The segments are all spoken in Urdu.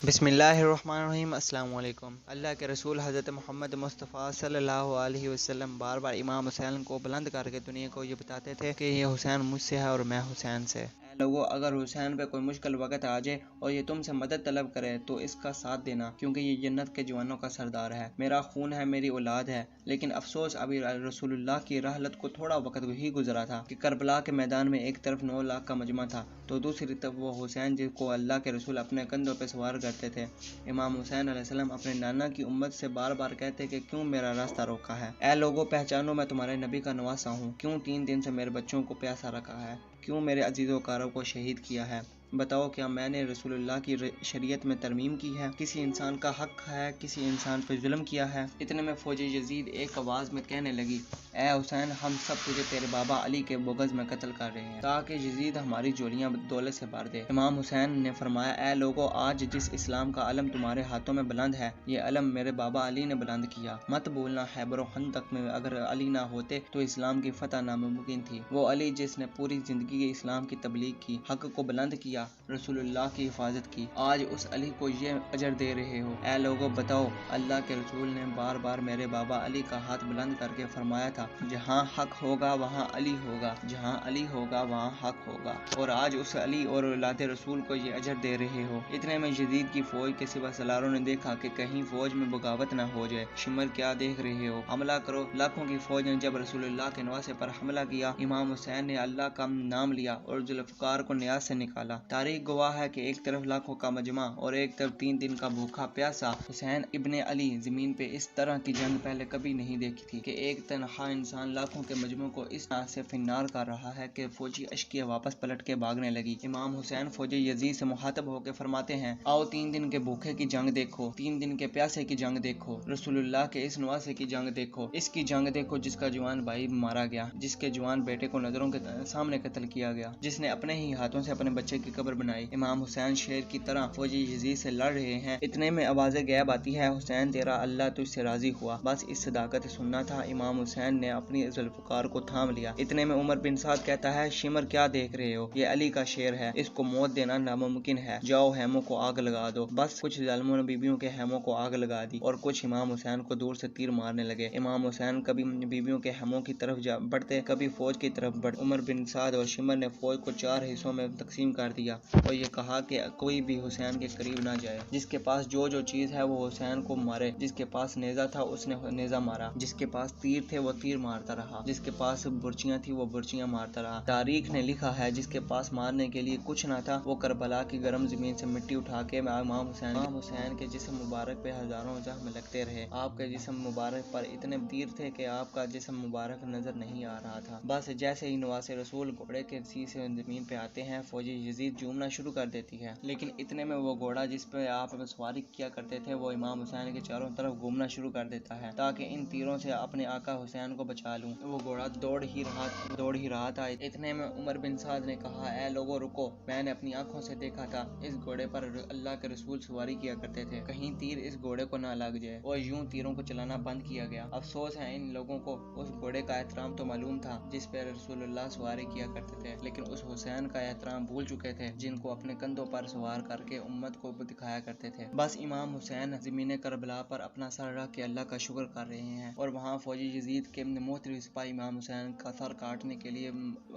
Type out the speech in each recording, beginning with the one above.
بسم اللہ الرحمن الرحیم۔ السلام علیکم۔ اللہ کے رسول حضرت محمد مصطفیٰ صلی اللہ علیہ وسلم بار بار امام حسین کو بلند کر کے دنیا کو یہ بتاتے تھے کہ یہ حسین مجھ سے ہے اور میں حسین سے۔ اے لوگو، اگر حسین پہ کوئی مشکل وقت آ جائے اور یہ تم سے مدد طلب کرے تو اس کا ساتھ دینا، کیونکہ یہ جنت کے جوانوں کا سردار ہے، میرا خون ہے، میری اولاد ہے۔ لیکن افسوس، ابھی رسول اللہ کی رحلت کو تھوڑا وقت ہی گزرا تھا کہ کربلا کے میدان میں ایک طرف 9 لاکھ کا مجمع تھا تو دوسری طرف وہ حسین جس کو اللہ کے رسول اپنے کندھوں پہ سوار کرتے تھے۔ امام حسین علیہ السلام اپنے نانا کی امت سے بار بار کہتے کہ کیوں میرا راستہ روکا ہے؟ اے لوگوں، پہچانو میں تمہارے نبی کا نواسا ہوں۔ کیوں 3 دن سے میرے بچوں کو پیاسا رکھا ہے؟ کیوں میرے عزیز و کاروں کو شہید کیا ہے؟ بتاؤ، کیا میں نے رسول اللہ کی شریعت میں ترمیم کی ہے؟ کسی انسان کا حق ہے؟ کسی انسان پہ ظلم کیا ہے؟ اتنے میں فوج یزید ایک آواز میں کہنے لگی، اے حسین، ہم سب تجھے تیرے بابا علی کے بغض میں قتل کر رہے ہیں تاکہ یزید ہماری جولیاں دولت سے بھر دے۔ امام حسین نے فرمایا، اے لوگوں، آج جس اسلام کا علم تمہارے ہاتھوں میں بلند ہے، یہ علم میرے بابا علی نے بلند کیا۔ مت بھولنا، خیبر و خندق میں اگر علی نہ ہوتے تو اسلام کی فتح ناممکن تھی۔ وہ علی جس نے پوری زندگی اسلام کی تبلیغ کی، حق کو بلند کیا، رسول اللہ کی حفاظت کی، آج اس علی کو یہ اجر دے رہے ہو۔ اے لوگوں، بتاؤ، اللہ کے رسول نے بار بار میرے بابا علی کا ہاتھ بلند کر کے فرمایا تھا، جہاں حق ہوگا وہاں علی ہوگا، جہاں علی ہوگا وہاں حق ہوگا، اور آج اس علی اور اولاد رسول کو یہ اجر دے رہے ہو۔ اتنے میں یزید کی فوج کے سپہ سالاروں نے دیکھا کہ کہیں فوج میں بغاوت نہ ہو جائے۔ شمر، کیا دیکھ رہے ہو؟ حملہ کرو۔ لاکھوں کی فوج نے جب رسول اللہ کے نواسے پر حملہ کیا، امام حسین نے اللہ کا نام لیا اور ذوالفقار کو نیاز سے نکالا۔ تاریخ گواہ ہے کہ ایک طرف لاکھوں کا مجمع اور ایک طرف 3 دن کا بھوکا پیاسا حسین ابن علی۔ زمین پہ اس طرح کی جنگ پہلے کبھی نہیں دیکھی تھی کہ ایک تنہا انسان لاکھوں کے مجمع کو اس طرح سے فنار کر رہا ہے کہ فوجی اشکیاء واپس پلٹ کے بھاگنے لگی۔ امام حسین فوجی یزید سے مخاطب ہو کے فرماتے ہیں، آؤ 3 دن کے بھوکے کی جنگ دیکھو، 3 دن کے پیاسے کی جنگ دیکھو، رسول اللہ کے اس نواسے کی جنگ دیکھو، اس کی جنگ دیکھو جس کا جوان بھائی مارا گیا، جس کے جوان بیٹے کو نظروں کے سامنے قتل کیا گیا، جس نے اپنے ہی ہاتھوں سے اپنے بچے کی قبر بنائی۔ امام حسین شیر کی طرح فوجی یزید سے لڑ رہے ہیں۔ اتنے میں آواز غیب آتی ہے، حسین تیرا اللہ تجھ سے راضی ہوا۔ بس اس صداقت سننا تھا، امام حسین نے اپنی ذوالفقار کو تھام لیا۔ اتنے میں عمر بن سعد کہتا ہے، شمر، کیا دیکھ رہے ہو؟ یہ علی کا شیر ہے، اس کو موت دینا ناممکن ہے، جاؤ خیموں کو آگ لگا دو۔ بس کچھ ظالموں نے بیبیوں کے خیموں کو آگ لگا دی اور کچھ امام حسین کو دور سے تیر مارنے لگے۔ امام حسین کبھی بیبیوں کے خیموں کی طرف بڑھتے، کبھی فوج کی طرف بڑھتے۔ عمر بن سعد اور شمر نے فوج کو 4 حصوں میں تقسیم کر دیا اور یہ کہا کہ کوئی بھی حسین کے قریب نہ جائے، جس کے پاس جو چیز ہے وہ حسین کو مارے، جس کے پاس نیزہ تھا اس نے نیزہ مارا، جس کے پاس تیر تھے وہ تیر مارتا رہا، جس کے پاس برچیاں تھی وہ برچیاں مارتا رہا۔ تاریخ نے لکھا ہے، جس کے پاس مارنے کے لیے کچھ نہ تھا وہ کربلا کی گرم زمین سے مٹی اٹھا کے امام حسین کے جسم مبارک پہ ہزاروں زخم لگتے رہے۔ آپ کے جسم مبارک پر اتنے تیر تھے کہ آپ کا جسم مبارک نظر نہیں آ رہا تھا۔ بس جیسے ہی نواسے رسول گھوڑے کے سی سے زمین پہ آتے ہیں، فوجی یزید جھومنا شروع کر دیتی ہے، لیکن اتنے میں وہ گھوڑا جس پہ آپ سواری کیا کرتے تھے وہ امام حسین کے چاروں طرف گھومنا شروع کر دیتا ہے تاکہ ان تیروں سے اپنے آقا حسین کو بچا لوں۔ وہ گھوڑا دوڑ ہی رہا تھا۔ اتنے میں عمر بن سعد نے کہا، اے لوگوں، رکو، میں نے اپنی آنکھوں سے دیکھا تھا، اس گھوڑے پر اللہ کے رسول سواری کیا کرتے تھے، کہیں تیر اس گھوڑے کو نہ لگ جائے، اور یوں تیروں کو چلانا بند کیا گیا۔ افسوس ہے، ان لوگوں کو اس گھوڑے کا احترام تو معلوم تھا جس پہ رسول اللہ سواری کیا کرتے تھے، لیکن اس حسین کا احترام بھول چکے تھے جن کو اپنے کندھوں پر سوار کر کے امت کو دکھایا کرتے تھے۔ بس امام حسین زمین کربلا پر اپنا سر رکھ کے اللہ کا شکر کر رہے ہیں، اور وہاں فوجی یزید کے محترم سپاہی امام حسین کا سر کاٹنے کے لیے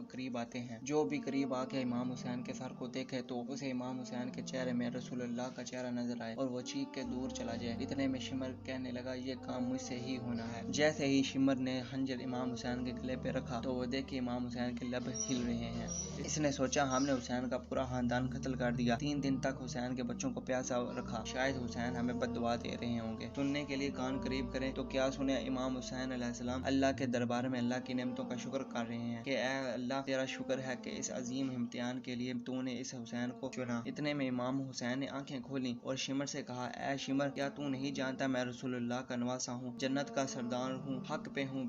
قریب آتے ہیں۔ جو بھی قریب آ کے امام حسین کے سر کو دیکھے تو اسے امام حسین کے چہرے میں رسول اللہ کا چہرہ نظر آئے اور وہ چیخ کے دور چلا جائے۔ اتنے میں شمر کہنے لگا، یہ کام مجھ سے ہی ہونا ہے۔ جیسے ہی شمر نے خنجر امام حسین کے گلے پہ رکھا تو وہ دیکھے امام حسین کے لب ہل رہے ہیں۔ اس نے سوچا، ہم نے حسین کا پورا خاندان قتل کر دیا، 3 دن تک حسین کے بچوں کو پیاسا رکھا، شاید حسین ہمیں بد دعا دے رہے ہوں گے۔ سننے کے لیے کان قریب کریں تو کیا سنے؟ امام حسین علیہ السلام اللہ کے دربار میں اللہ کی نعمتوں کا شکر کر رہے ہیں کہ اے اللہ، تیرا شکر ہے کہ اس عظیم امتحان کے لیے تو نے اس حسین کو چنا۔ اتنے میں امام حسین نے آنکھیں کھولیں اور شمر سے کہا، اے شمر، کیا تو نہیں جانتا میں رسول اللہ کا نواسا ہوں، جنت کا سردار ہوں، حق پہ ہوں،